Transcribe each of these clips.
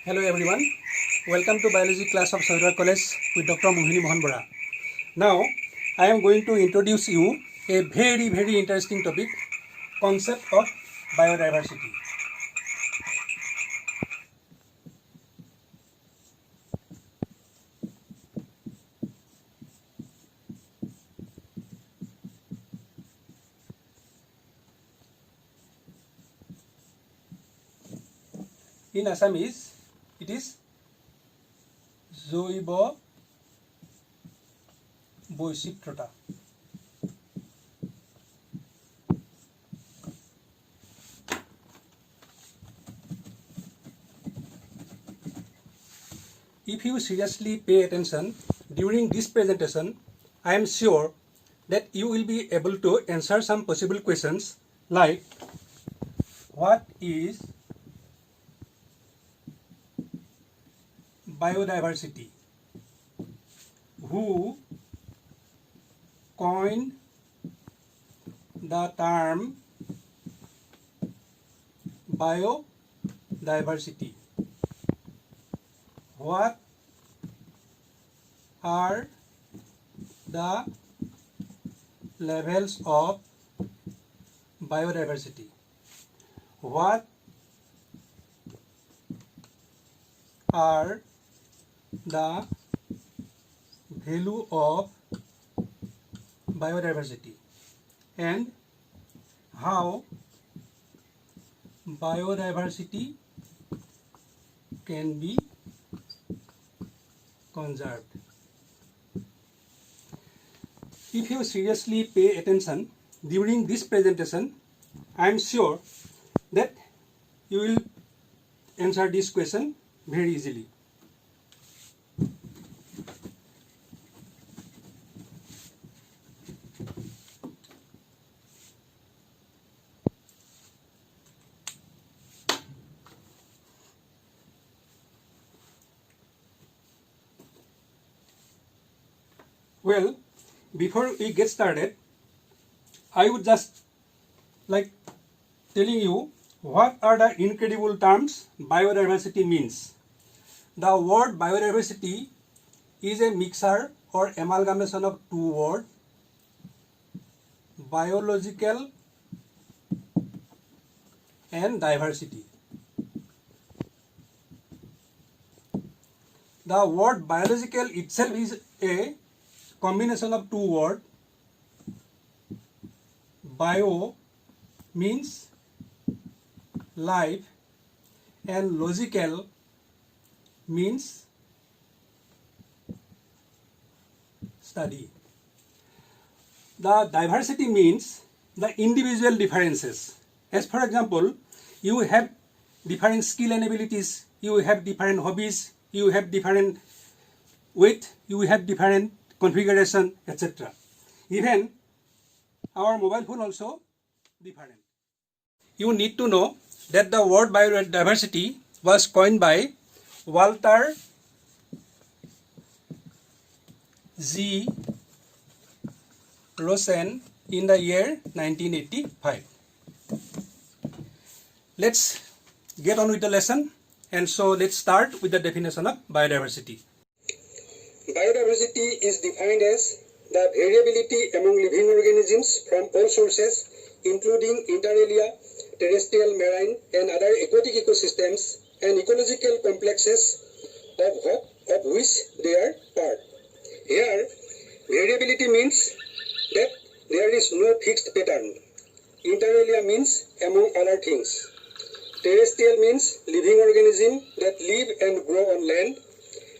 Hello everyone, welcome to biology class of Saudar College with Dr. Mohini Mohan Bora. Now I am going to introduce you a very interesting topic, concept of biodiversity. In Assamese, it is Zoibo Boisitrota. If you seriously pay attention during this presentation, I am sure that you will be able to answer some possible questions like what is biodiversity? Who coined the term biodiversity? What are the levels of biodiversity? What are the value of biodiversity, and how biodiversity can be conserved. If you seriously pay attention during this presentation, I am sure that you will answer this question very easily. Well, before we get started, I would just like telling you what are the incredible terms biodiversity means. The word biodiversity is a mixture or amalgamation of two words, biological and diversity. The word biological itself is a combination of two words. Bio means life and logical means study. The diversity means the individual differences. As for example, you have different skill and abilities, you have different hobbies, you have different weight, you have different configuration, etc. Even our mobile phone also different. You need to know that the word biodiversity was coined by Walter G. Rosen in the year 1985. Let's get on with the lesson, and so let's start with the definition of biodiversity. Biodiversity is defined as the variability among living organisms from all sources, including inter alia, terrestrial, marine, and other aquatic ecosystems and ecological complexes of which they are part. Here, variability means that there is no fixed pattern. Inter alia means among other things. Terrestrial means living organisms that live and grow on land.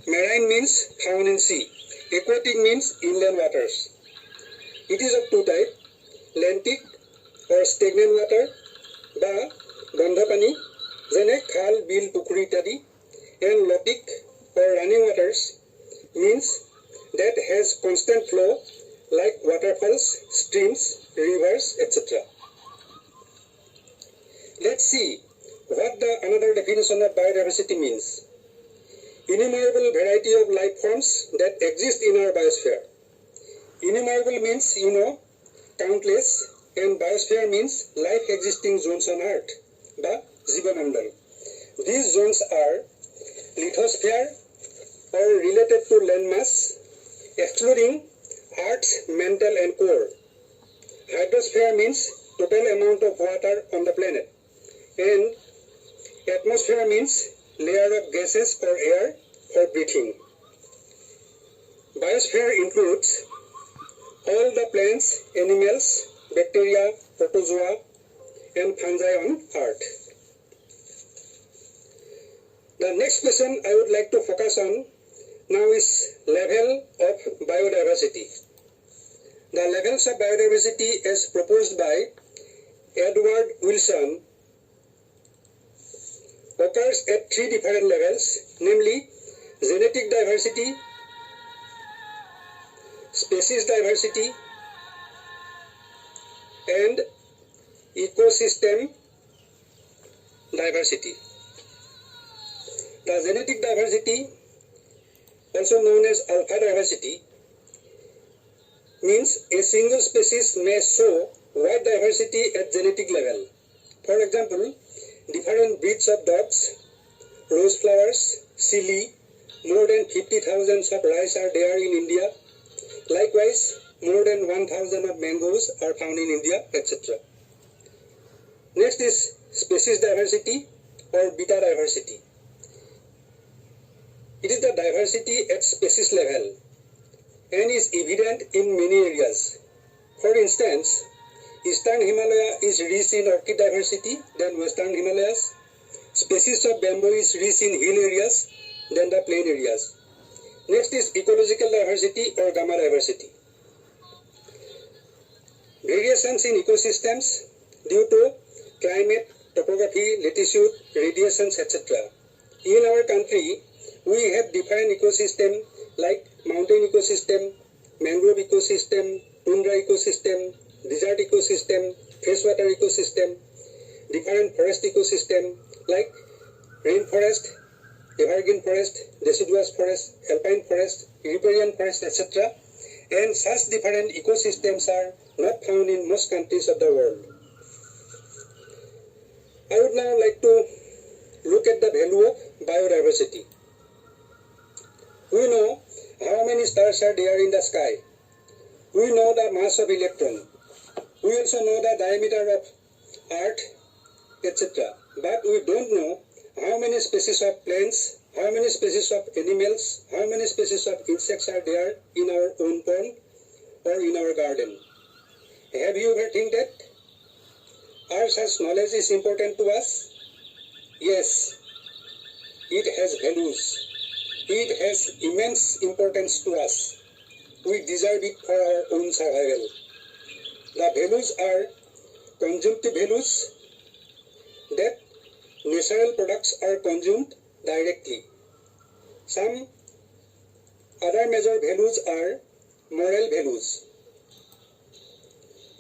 Marine means found in sea. Aquatic means inland waters. It is of two types, lentic or stagnant water বা গন্ধ পানী যেনে খাল, বিল, পুখুৰী ইত্যাদি, and lotic or running waters means that has constant flow like waterfalls, streams, rivers, etc. Let's see what the another definition of biodiversity means. Innumerable variety of life forms that exist in our biosphere. Innumerable means, countless, and biosphere means life existing zones on earth, the Jivanandal. These zones are lithosphere or related to landmass, excluding Earth's mantle and core. Hydrosphere means total amount of water on the planet, and atmosphere means layer of gases or air for breathing. Biosphere includes all the plants, animals, bacteria, protozoa, and fungi on Earth. The next question I would like to focus on now is level of biodiversity. The levels of biodiversity as proposed by Edward Wilson occurs at 3 different levels, namely genetic diversity, species diversity, and ecosystem diversity. The genetic diversity, also known as alpha diversity, means a single species may show wide diversity at genetic level. For example, different breeds of dogs, rose flowers, silly, more than 50,000 of rice are there in India. Likewise, more than 1,000 of mangoes are found in India, etc. Next is species diversity or beta diversity. It is the diversity at species level and is evident in many areas. For instance, Eastern Himalaya is rich in orchid diversity than Western Himalayas. Species of bamboo is rich in hill areas than the plain areas. Next is ecological diversity or gamma diversity. Variations in ecosystems due to climate, topography, latitude, radiations, etc. In our country, we have different ecosystems like mountain ecosystem, mangrove ecosystem, tundra ecosystem, desert ecosystem, freshwater ecosystem, different forest ecosystem like rainforest, evergreen forest, deciduous forest, alpine forest, riparian forest, etc. And such different ecosystems are not found in most countries of the world. I would now like to look at the value of biodiversity. We know how many stars are there in the sky. We know the mass of electron. We also know the diameter of Earth, etc. But we don't know how many species of plants, how many species of animals, how many species of insects are there in our own pond or in our garden. Have you ever think that our such knowledge is important to us? Yes, it has values. It has immense importance to us. We deserve it for our own survival. The values are consumptive values, that natural products are consumed directly. Some other major values are moral values.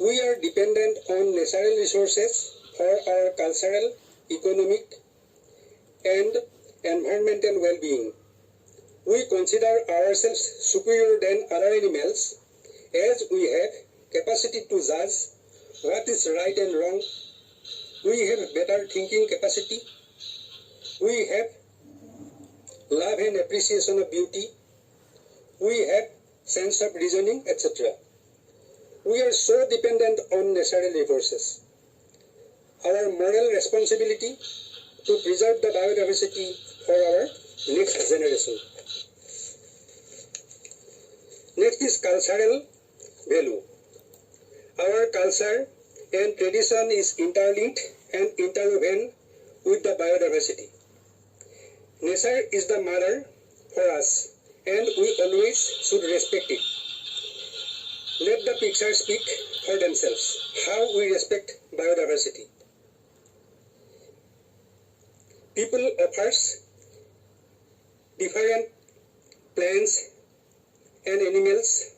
We are dependent on natural resources for our cultural, economic, and environmental well-being. We consider ourselves superior than other animals as we have capacity to judge what is right and wrong. We have better thinking capacity. We have love and appreciation of beauty. We have sense of reasoning, etc. We are so dependent on natural resources. Our moral responsibility to preserve the biodiversity for our next generation. Next is cultural value. Our culture and tradition is interlinked and interwoven with the biodiversity. Nature is the mother for us and we always should respect it. Let the pictures speak for themselves, how we respect biodiversity. People offers different plants and animals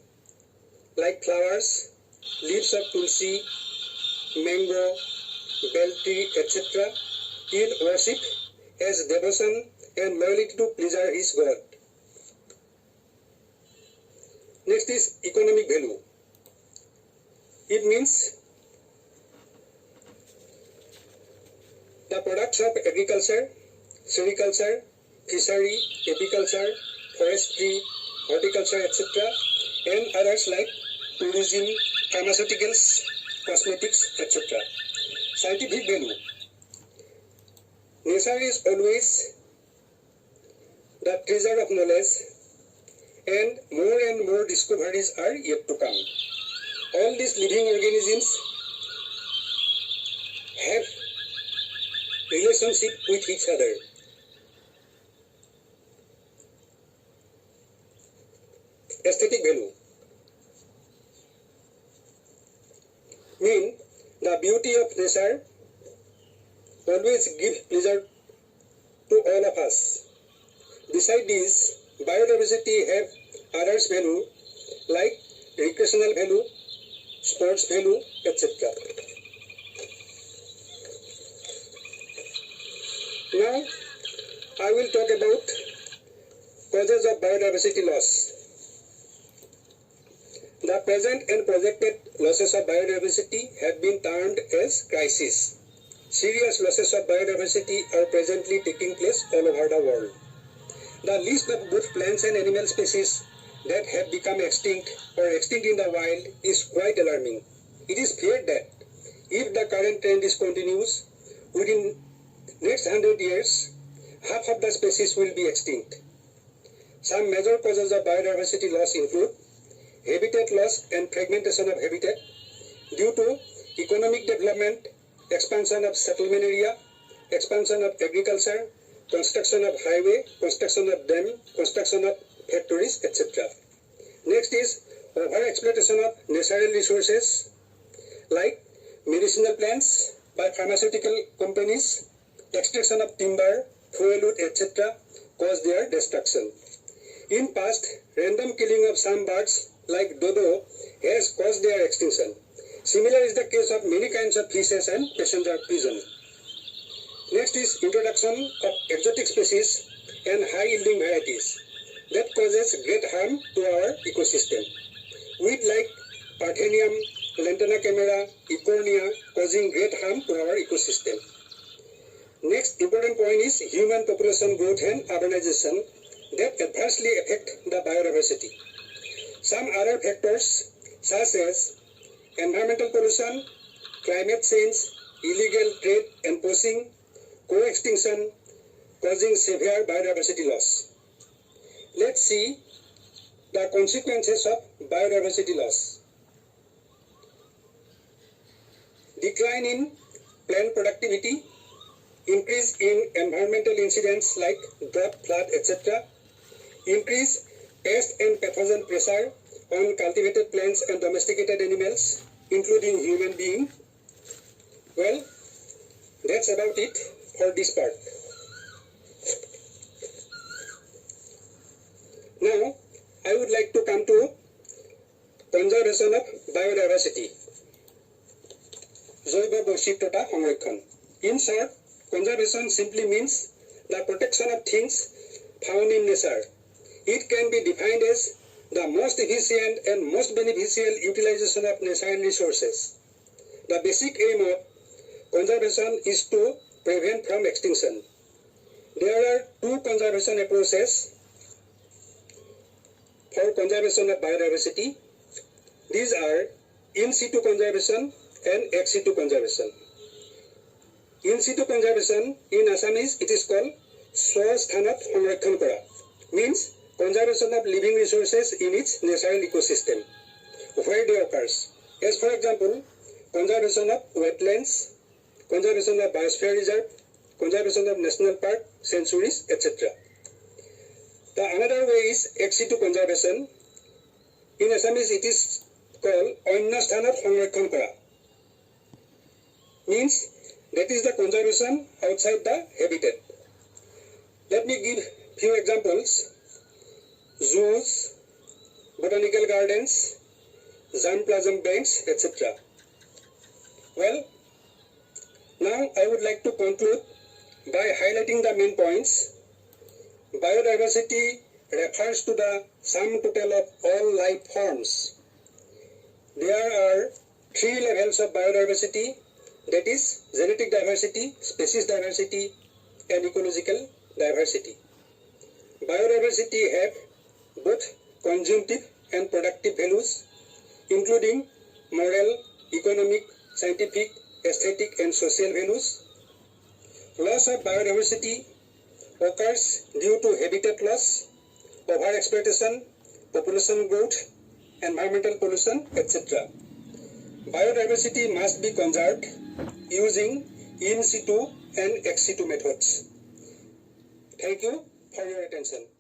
like flowers, leaves of tulsi, mango, bell tree, etc. in worship as devotion and loyalty to pleasure his God. Next is economic value. It means the products of agriculture, sericulture, fishery, apiculture, forestry, horticulture, etc., and others like tourism, pharmaceuticals, cosmetics, etc. Scientific value. Nature is always the treasure of knowledge, and more discoveries are yet to come. All these living organisms have relationship with each other. Aesthetic value. Mean the beauty of nature always gives pleasure to all of us. Besides this, biodiversity have others value like recreational value, sports value, etc. Now, I will talk about causes of biodiversity loss. The present and projected losses of biodiversity have been termed as crisis. Serious losses of biodiversity are presently taking place all over the world. The list of both plants and animal species that have become extinct or extinct in the wild is quite alarming. It is feared that if the current trend is continues, within next 100 years, half of the species will be extinct. Some major causes of biodiversity loss include habitat loss and fragmentation of habitat due to economic development, expansion of settlement area, expansion of agriculture, construction of highway, construction of dam, construction of factories, etc. Next is over-exploitation of natural resources like medicinal plants by pharmaceutical companies, extraction of timber, fuel wood, etc. cause their destruction. In past, random killing of some birds like dodo has caused their extinction. Similar is the case of many kinds of fishes and passenger pigeon. Next is introduction of exotic species and high-yielding varieties that causes great harm to our ecosystem. Weeds like Parthenium, Lantana camera, Ecornia causing great harm to our ecosystem. Next important point is human population growth and urbanization that adversely affect the biodiversity. Some other factors such as environmental pollution, climate change, illegal trade and poaching, co-extinction causing severe biodiversity loss. Let's see the consequences of biodiversity loss. Decline in plant productivity, increase in environmental incidents like drought, flood, etc. Increase pest and pathogen pressure on cultivated plants and domesticated animals, including human beings. Well, that's about it for this part. Now, I would like to come to conservation of biodiversity. Jaiva Boishiptota সংৰক্ষণ. In short, conservation simply means the protection of things found in nature. It can be defined as the most efficient and most beneficial utilization of natural resources. The basic aim of conservation is to prevent from extinction. There are two conservation approaches for conservation of biodiversity. These are in situ conservation and ex situ conservation. In situ conservation, in Assamese, it is called Swasthanat সংৰক্ষণ কৰা, means conservation of living resources in its natural ecosystem, where they occurs. As for example, conservation of wetlands, conservation of biosphere reserve, conservation of national park, sanctuaries, etc. The another way is ex situ conservation. In Assamese, it is called Anya Sthanat সংৰক্ষণ কৰা, means that is the conservation outside the habitat. Let me give few examples. Zoos, botanical gardens, germplasm banks, etc. Well, now I would like to conclude by highlighting the main points. Biodiversity refers to the sum total of all life forms. There are three levels of biodiversity, that is genetic diversity, species diversity, and ecological diversity. biodiversity have both conjunctive and productive values, including moral, economic, scientific, aesthetic, and social values. Loss of biodiversity occurs due to habitat loss, overexploitation, population growth, environmental pollution, etc. Biodiversity must be conserved using in situ and ex situ methods. Thank you for your attention.